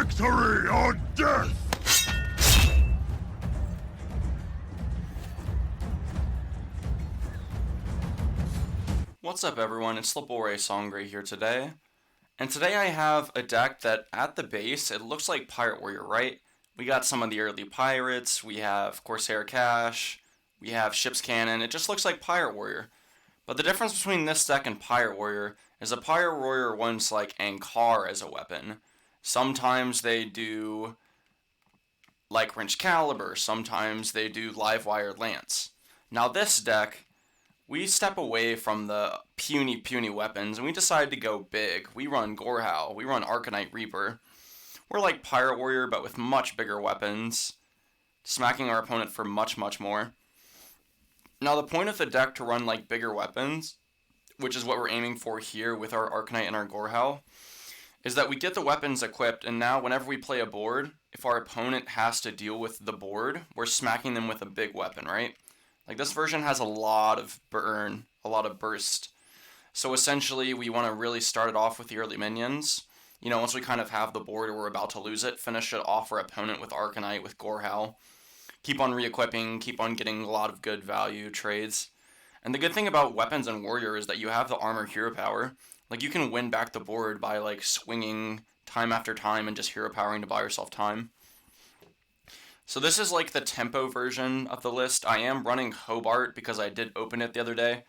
Victory or death! What's up everyone, it's LaboreSangre here today. And today I have a deck that at the base, it looks like Pirate Warrior, right? We got some of the early pirates, we have Corsair Cache, we have Ship's Cannon, it just looks like Pirate Warrior. But the difference between this deck and Pirate Warrior is that Pirate Warrior wants like Ankar as a weapon. Sometimes they do like Wrench Caliber, sometimes they do Livewire Lance. Now this deck, we step away from the puny weapons and we decide to go big. We run Gorehowl, we run Arcanite Reaper. We're like Pirate Warrior but with much bigger weapons, smacking our opponent for much more. Now the point of the deck to run like bigger weapons, which is what we're aiming for here with our Arcanite and our Gorehowl, is that we get the weapons equipped, and now whenever we play a board, if our opponent has to deal with the board, we're smacking them with a big weapon, right? Like this version has a lot of burn, a lot of burst. So essentially we want to really start it off with the early minions. You know, once we kind of have the board or we're about to lose it, finish it off our opponent with Arcanite, with Gorehowl. Keep on re-equipping, keep on getting a lot of good value trades. And the good thing about weapons and warrior is that you have the armor hero power. Like you can win back the board by like swinging time after time and just hero powering to buy yourself time. So this is like the tempo version of the list. I am running Hobart because I did open it the other day.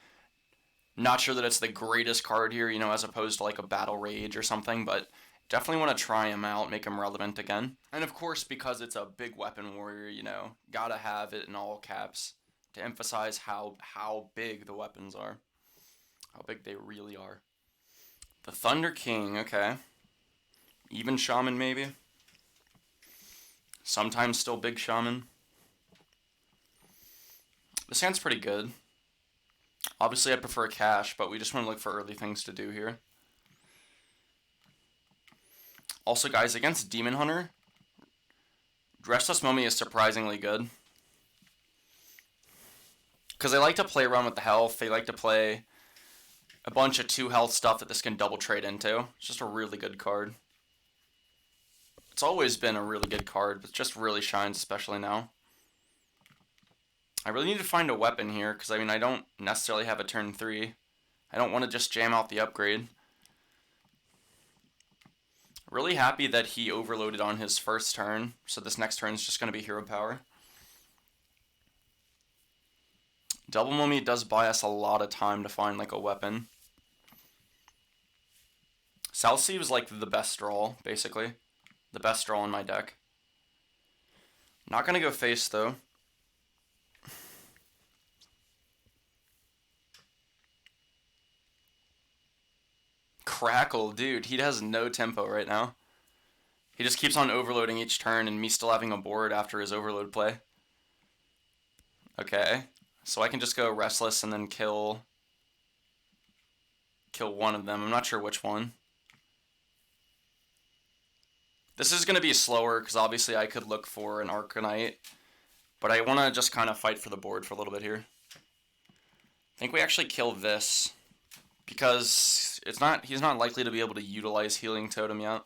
Not sure that it's the greatest card here, you know, as opposed to like a Battle Rage or something, but definitely want to try him out, make him relevant again. And of course, because it's a big weapon warrior, you know, gotta have it in all caps to emphasize how big the weapons are. How big they really are. The Thunder King, okay. Even Shaman, maybe. Sometimes still big Shaman. This hand's pretty good. Obviously, I prefer Cache, but we just want to look for early things to do here. Also, guys, against Demon Hunter, Restless Mummy is surprisingly good. Because they like to play around with the health. They like to play a bunch of 2 health stuff that this can double trade into. It's just a really good card. It's always been a really good card, but it just really shines, especially now. I really need to find a weapon here, because I mean, I don't necessarily have a turn 3. I don't want to just jam out the upgrade. Really happy that he overloaded on his first turn, so this next turn is just going to be hero power. Double Mummy does buy us a lot of time to find like a weapon. South Sea was like the best draw, basically. The best draw in my deck. Not going to go face though. Crackle, dude, he has no tempo right now. He just keeps on overloading each turn and me still having a board after his overload play. Okay, so I can just go Restless and then kill one of them. I'm not sure which one. This is going to be slower because obviously I could look for an Arcanite, but I want to just kind of fight for the board for a little bit here. I think we actually kill this because he's not likely to be able to utilize Healing Totem yet.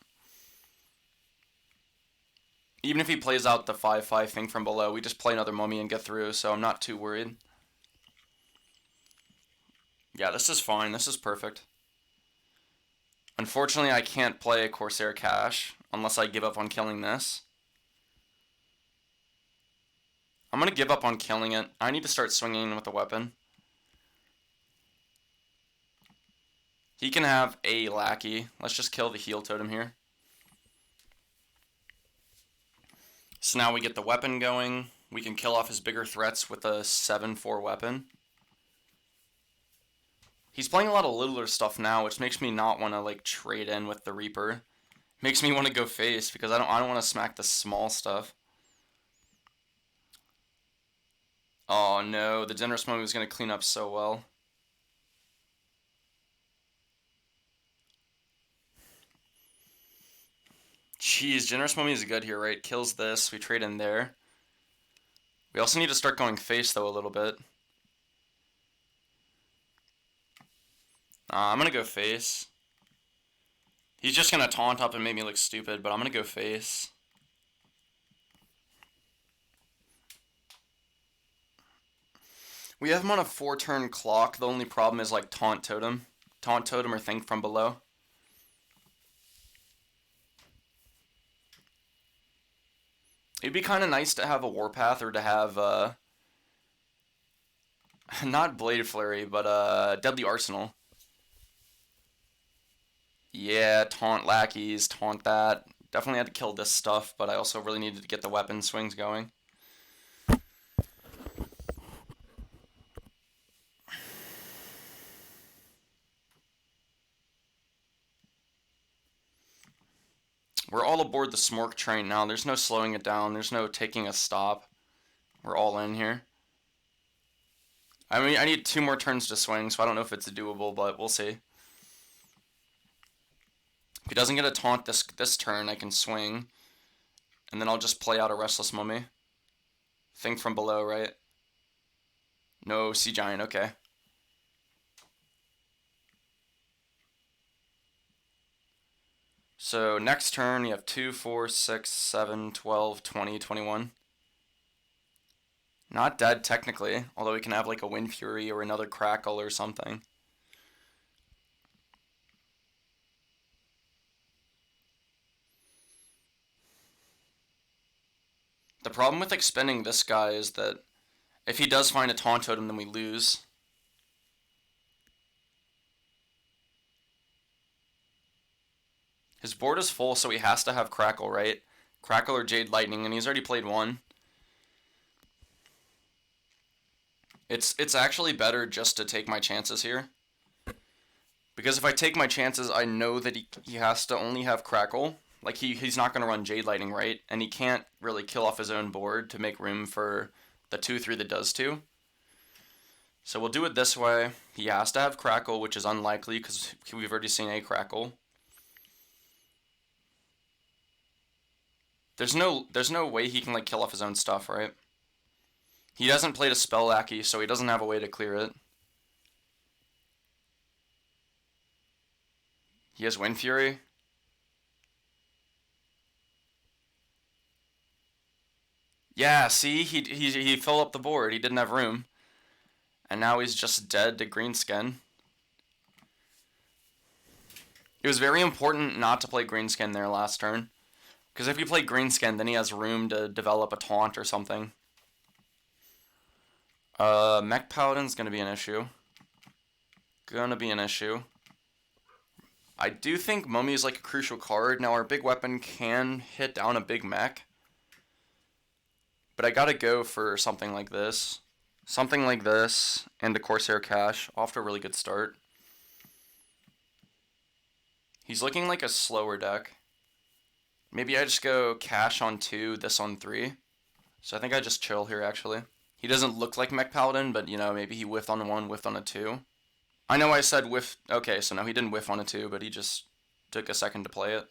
Even if he plays out the 5/5 thing from below, we just play another Mummy and get through, so I'm not too worried. Yeah, this is fine. This is perfect. Unfortunately, I can't play a Corsair Cache unless I give up on killing this. I'm going to give up on killing it. I need to start swinging with the weapon. He can have a lackey. Let's just kill the heal totem here. So now we get the weapon going. We can kill off his bigger threats with a 7/4 weapon. He's playing a lot of littler stuff now, which makes me not want to like trade in with the Reaper. Makes me want to go face because I don't want to smack the small stuff. Oh no, the Generous Mummy was going to clean up so well. Jeez, Generous Mummy is good here, right? Kills this, we trade in there. We also need to start going face though a little bit. I'm going to go face. He's just gonna taunt up and make me look stupid, but I'm gonna go face. We have him on a 4-turn clock. The only problem is like taunt totem. Taunt totem or think from below. It'd be kind of nice to have a warpath or to have not Blade Flurry, but Deadly Arsenal. Yeah, taunt lackeys, taunt that. Definitely had to kill this stuff, but I also really needed to get the weapon swings going. We're all aboard the Smork train now. There's no slowing it down. There's no taking a stop. We're all in here. I mean, I need 2 more turns to swing, so I don't know if it's doable, but we'll see. If he doesn't get a taunt this turn, I can swing. And then I'll just play out a Restless Mummy. Think from below, right? No, Sea Giant, okay. So next turn, you have 2, 4, 6, 7, 12, 20, 21. Not dead technically, although we can have like a Wind Fury or another Crackle or something. The problem with expending this guy is that if he does find a Taunt Totem, then we lose. His board is full, so he has to have Crackle, right? Crackle or Jade Lightning, and he's already played 1. It's actually better just to take my chances here. Because if I take my chances, I know that he has to only have Crackle. Like, he's not going to run Jade Lightning, right? And he can't really kill off his own board to make room for the 2/3 that does 2. So we'll do it this way. He has to have Crackle, which is unlikely because we've already seen a Crackle. There's no way he can like kill off his own stuff, right? He hasn't played a spell lackey, so he doesn't have a way to clear it. He has Wind Fury. Yeah, see, he filled up the board. He didn't have room, and now he's just dead to Greenskin. It was very important not to play Greenskin there last turn. Because if you play Greenskin, then he has room to develop a taunt or something. Mech Paladin's gonna be an issue. I do think Mummy is like a crucial card. Now our big weapon can hit down a big mech. But I gotta go for something like this. Something like this and the Corsair Cache. Off to a really good start. He's looking like a slower deck. Maybe I just go Cache on 2, this on 3. So I think I just chill here, actually. He doesn't look like Mech Paladin, but, you know, maybe he whiffed on 1, whiffed on a 2. I know I said whiff. Okay, so no, he didn't whiff on a 2, but he just took a second to play it.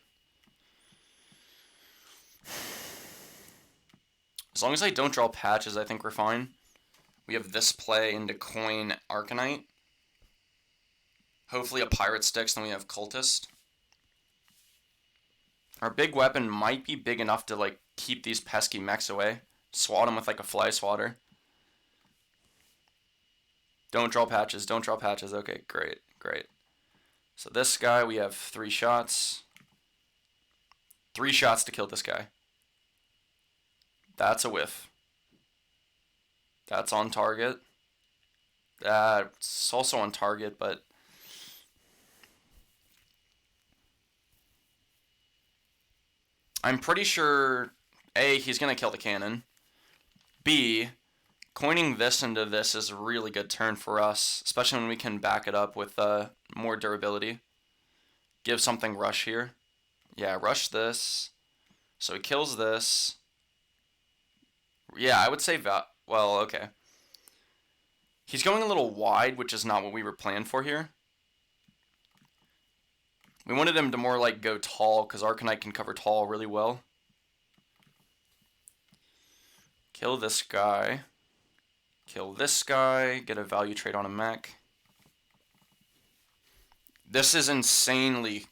As long as I don't draw patches, I think we're fine. We have this play into Coin Arcanite. Hopefully a Pirate sticks, then we have Cultist. Our big weapon might be big enough to, like, keep these pesky mechs away. Swat them with, like, a Fly Swatter. Don't draw patches, don't draw patches. Okay, great, great. So this guy, we have 3 shots. 3 shots to kill this guy. That's a whiff. That's on target. It's also on target, but... I'm pretty sure, A, he's going to kill the cannon. B, coining this into this is a really good turn for us, especially when we can back it up with more durability. Give something rush here. Yeah, rush this. So he kills this. Yeah, I would say well, okay. He's going a little wide, which is not what we were planned for here. We wanted him to more like go tall, because Arcanite can cover tall really well. Kill this guy. Kill this guy. Get a value trade on a mech. This is insanely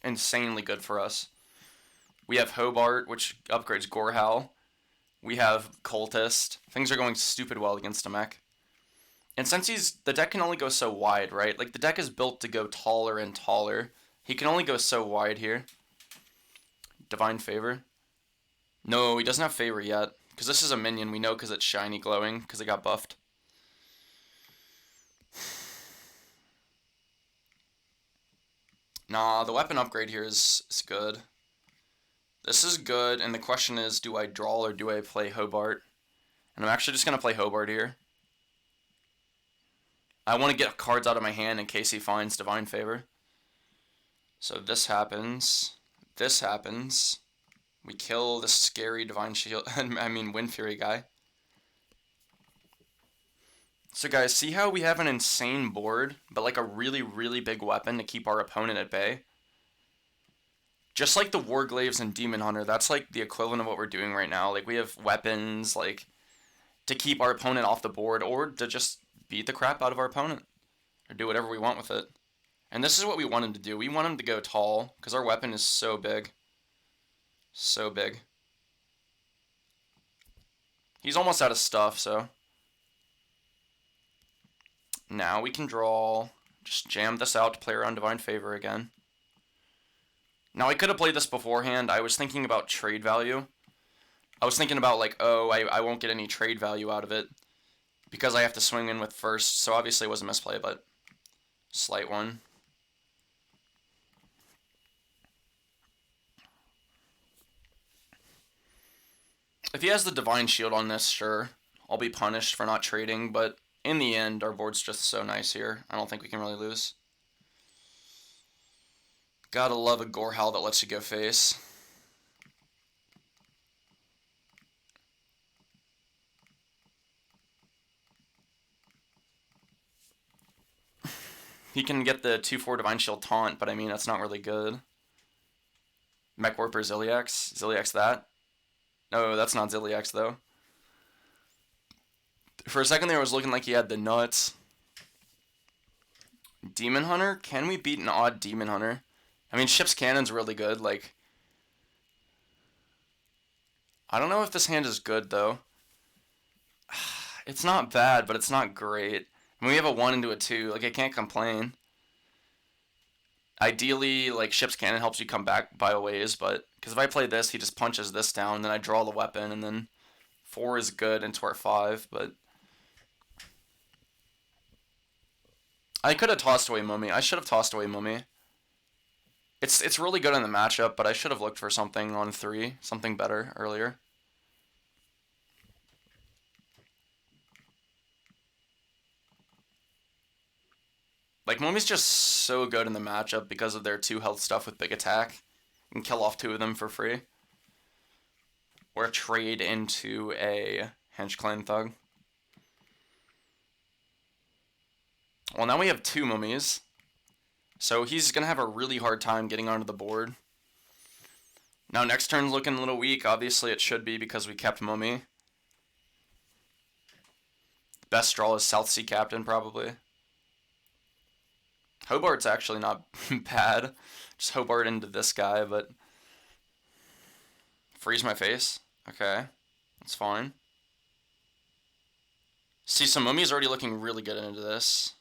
good for us. We have Hobart, which upgrades Gorehowl. We have Cultist. Things are going stupid well against a mech. And since the deck can only go so wide, right? Like, the deck is built to go taller and taller. He can only go so wide here. Divine Favor. No, he doesn't have Favor yet. Because this is a minion, we know because it's shiny glowing, because it got buffed. Nah, the weapon upgrade here is good. This is good, and the question is, do I draw or do I play Hobart? And I'm actually just going to play Hobart here. I want to get cards out of my hand in case he finds Divine Favor. So this happens. This happens. We kill the scary Divine Shield, Wind Fury guy. So guys, see how we have an insane board, but like a really, really big weapon to keep our opponent at bay? Just like the Warglaves and Demon Hunter, that's like the equivalent of what we're doing right now. Like, we have weapons, like, to keep our opponent off the board, or to just beat the crap out of our opponent. Or do whatever we want with it. And this is what we want him to do. We want him to go tall, because our weapon is so big. So big. He's almost out of stuff, so. Now we can draw. Just jam this out to play around Divine Favor again. Now, I could have played this beforehand. I was thinking about trade value. I was thinking about, like, oh, I won't get any trade value out of it because I have to swing in with first. So, obviously, it was a misplay, but slight one. If he has the Divine Shield on this, sure, I'll be punished for not trading, but in the end, our board's just so nice here. I don't think we can really lose. Gotta love a Gorehowl that lets you go face. He can get the 2/4 Divine Shield taunt, but I mean, that's not really good. Mech Warper Ziliax? Ziliax that? No, that's not Ziliax, though. For a second there, it was looking like he had the nuts. Demon Hunter? Can we beat an odd Demon Hunter? I mean, Ship's Cannon's really good, like. I don't know if this hand is good, though. It's not bad, but it's not great. I mean, we have a 1 into a 2, like, I can't complain. Ideally, like, Ship's Cannon helps you come back by a ways, but. Because if I play this, he just punches this down, then I draw the weapon, and then 4 is good into our 5, but. I could have tossed away Mummy. I should have tossed away Mummy. It's really good in the matchup, but I should have looked for something on 3, something better earlier. Like, Mummy's just so good in the matchup because of their 2 health stuff with big attack. You can kill off 2 of them for free. Or trade into a Hench Clan Thug. Well, now we have 2 Mummies. So he's going to have a really hard time getting onto the board. Now, next turn's looking a little weak. Obviously, it should be because we kept Mummy. Best draw is South Sea Captain, probably. Hobart's actually not bad. Just Hobart into this guy, but. Freeze my face. Okay. That's fine. See, some Mummy's already looking really good into this.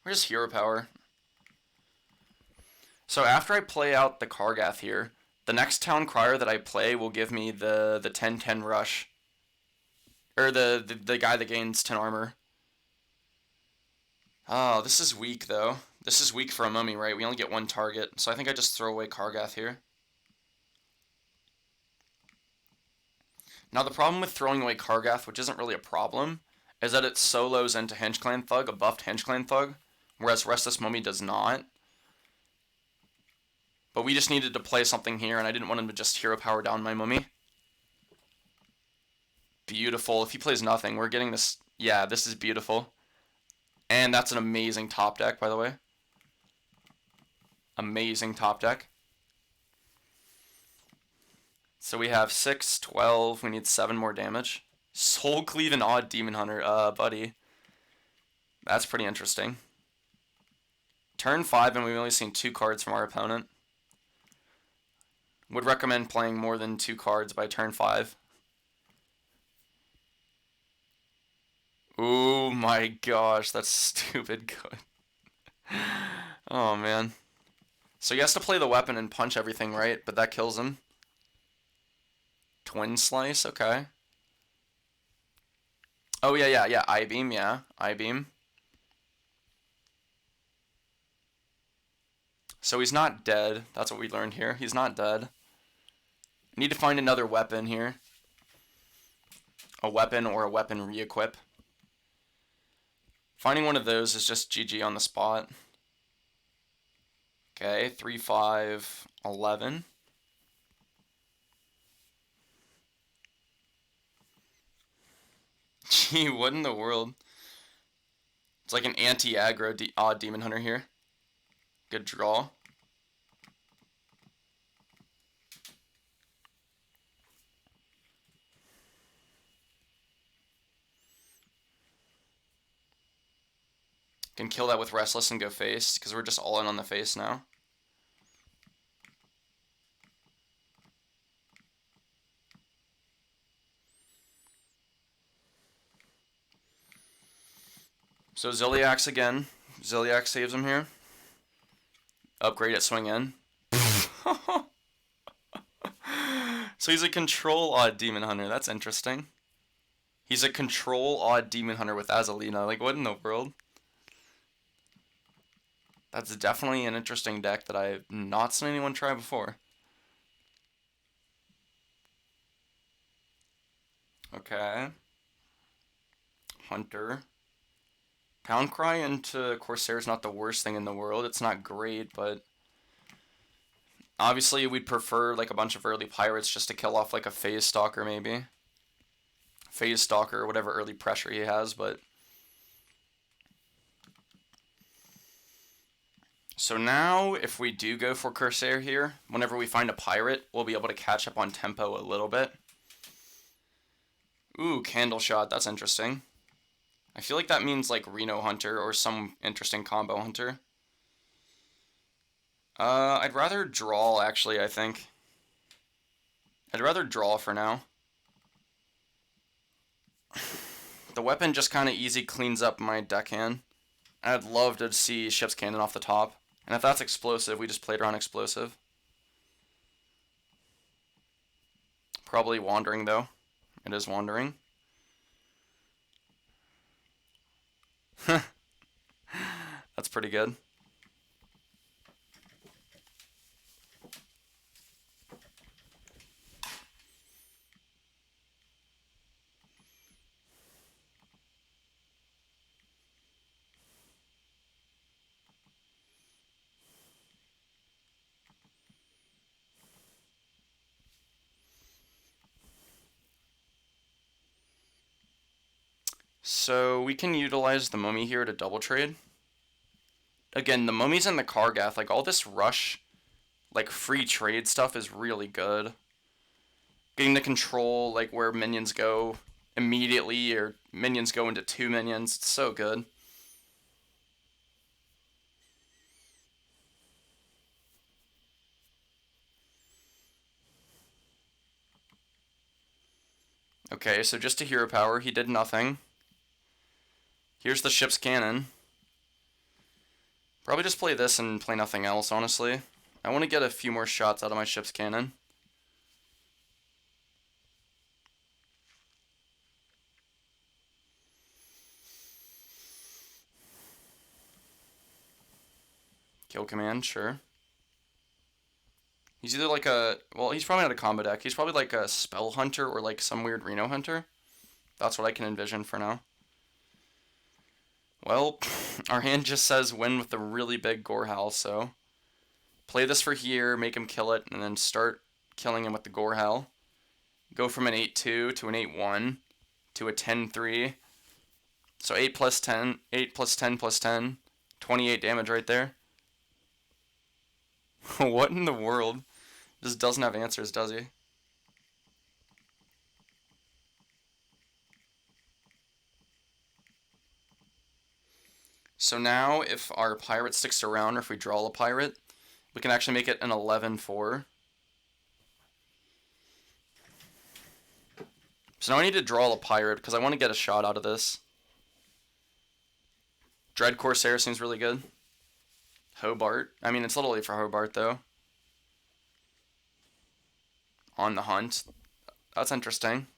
Where's Hero Power? So after I play out the Kargath here, the next Town Crier that I play will give me the 10-10 rush. Or the guy that gains 10 armor. Oh, this is weak, though. This is weak for a Mummy, right? We only get 1 target, so I think I just throw away Kargath here. Now, the problem with throwing away Kargath, which isn't really a problem, is that it solos into Hench Clan Thug, a buffed Hench Clan Thug, whereas Restless Mummy does not. But we just needed to play something here, and I didn't want him to just Hero Power down my Mummy. Beautiful. If he plays nothing, we're getting this. Yeah, this is beautiful. And that's an amazing top deck, by the way. Amazing top deck. So we have 6, 12. We need 7 more damage. Soul Cleave and Odd Demon Hunter. Buddy. That's pretty interesting. Turn 5 and we've only seen 2 cards from our opponent. Would recommend playing more than 2 cards by turn 5. Oh my gosh, that's stupid good. Oh man. So he has to play the weapon and punch everything, right? But that kills him. Twin Slice, okay. Oh yeah. I-beam, yeah. I-beam. So he's not dead. That's what we learned here. He's not dead. Need to find another weapon here. A weapon or a weapon re-equip. Finding one of those is just GG on the spot. Okay, 3, 5, 11. Gee, what in the world? It's like an anti-aggro odd Demon Hunter here. Good draw. Can kill that with Restless and go face, because we're just all in on the face now. So Ziliax again. Ziliax saves him here. Upgrade at swing in. So he's a control odd Demon Hunter. That's interesting. He's a control odd Demon Hunter with Azalina. Like, what in the world? That's definitely an interesting deck that I've not seen anyone try before. Okay. Hunter. Pound Cry into Corsair is not the worst thing in the world. It's not great, but obviously we'd prefer like a bunch of early pirates just to kill off like a Phase Stalker maybe. Phase Stalker or whatever early pressure he has, but so now if we do go for Corsair here, whenever we find a pirate, we'll be able to catch up on tempo a little bit. Ooh, Candle Shot, that's interesting. I feel like that means like Reno Hunter or some interesting combo hunter. I'd rather draw actually, I think. I'd rather draw for now. The weapon just kind of easy cleans up my deckhand. I'd love to see Ship's Cannon off the top. And if that's explosive, we just played around explosive. Probably Wandering though. It is Wandering. That's pretty good. So we can utilize the Mummy here to double trade. Again, the Mummies and the Kargath, like all this rush, like free trade stuff is really good. Getting to control like where minions go immediately or minions go into 2 minions, it's so good. Okay, so just a hero power, he did nothing. Here's the Ship's Cannon. Probably just play this and play nothing else, honestly. I want to get a few more shots out of my Ship's Cannon. Kill command, sure. He's either like a... Well, he's probably not a combo deck. He's probably like a Spell Hunter or like some weird Reno Hunter. That's what I can envision for now. Well, our hand just says win with the really big Gore Howl, so... Play this for here, make him kill it, and then start killing him with the Gore Howl. Go from an 8-2 to an 8-1 to a 10-3. So 8 plus 10, 8 plus 10 plus 10. 28 damage right there. What in the world? Just doesn't have answers, does he? So now, if our pirate sticks around, or if we draw a pirate, we can actually make it an 11-4. So now I need to draw a pirate, because I want to get a shot out of this. Dread Corsair seems really good. Hobart. I mean, it's a little late for Hobart, though. On the Hunt. That's interesting.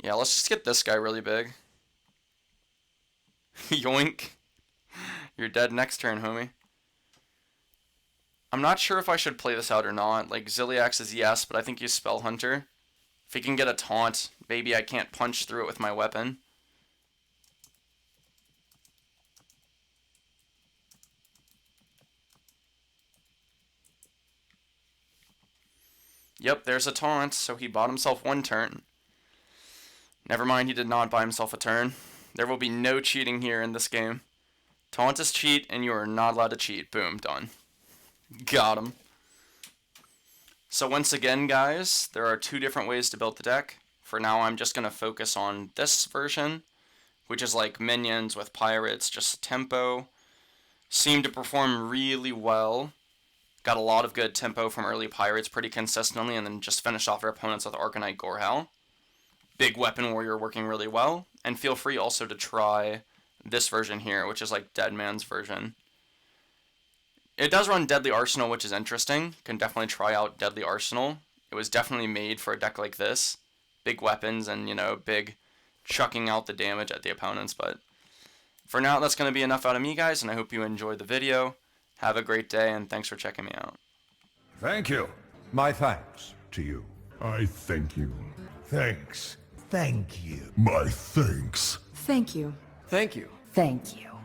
Yeah, let's just get this guy really big. Yoink. You're dead next turn, homie. I'm not sure if I should play this out or not. Like, Ziliax is yes, but I think he's Spell Hunter. If he can get a taunt, maybe I can't punch through it with my weapon. Yep, there's a taunt, so he bought himself one turn. Never mind, he did not buy himself a turn. There will be no cheating here in this game. Taunt is cheat, and you are not allowed to cheat. Boom, done. Got him. So once again, guys, there are two different ways to build the deck. For now, I'm just going to focus on this version, which is like minions with pirates, just tempo. Seemed to perform really well. Got a lot of good tempo from early pirates pretty consistently, and then just finished off our opponents with Arcanite Gorehowl. Big Weapon Warrior working really well. And feel free also to try this version here, which is like Deadman's version. It does run Deadly Arsenal, which is interesting. Can definitely try out Deadly Arsenal. It was definitely made for a deck like this. Big weapons and, you know, big chucking out the damage at the opponents. But for now, that's going to be enough out of me, guys, and I hope you enjoyed the video. Have a great day, and thanks for checking me out. Thank you. My thanks to you. I thank you. Thanks. Thank you. My thanks. Thank you. Thank you. Thank you.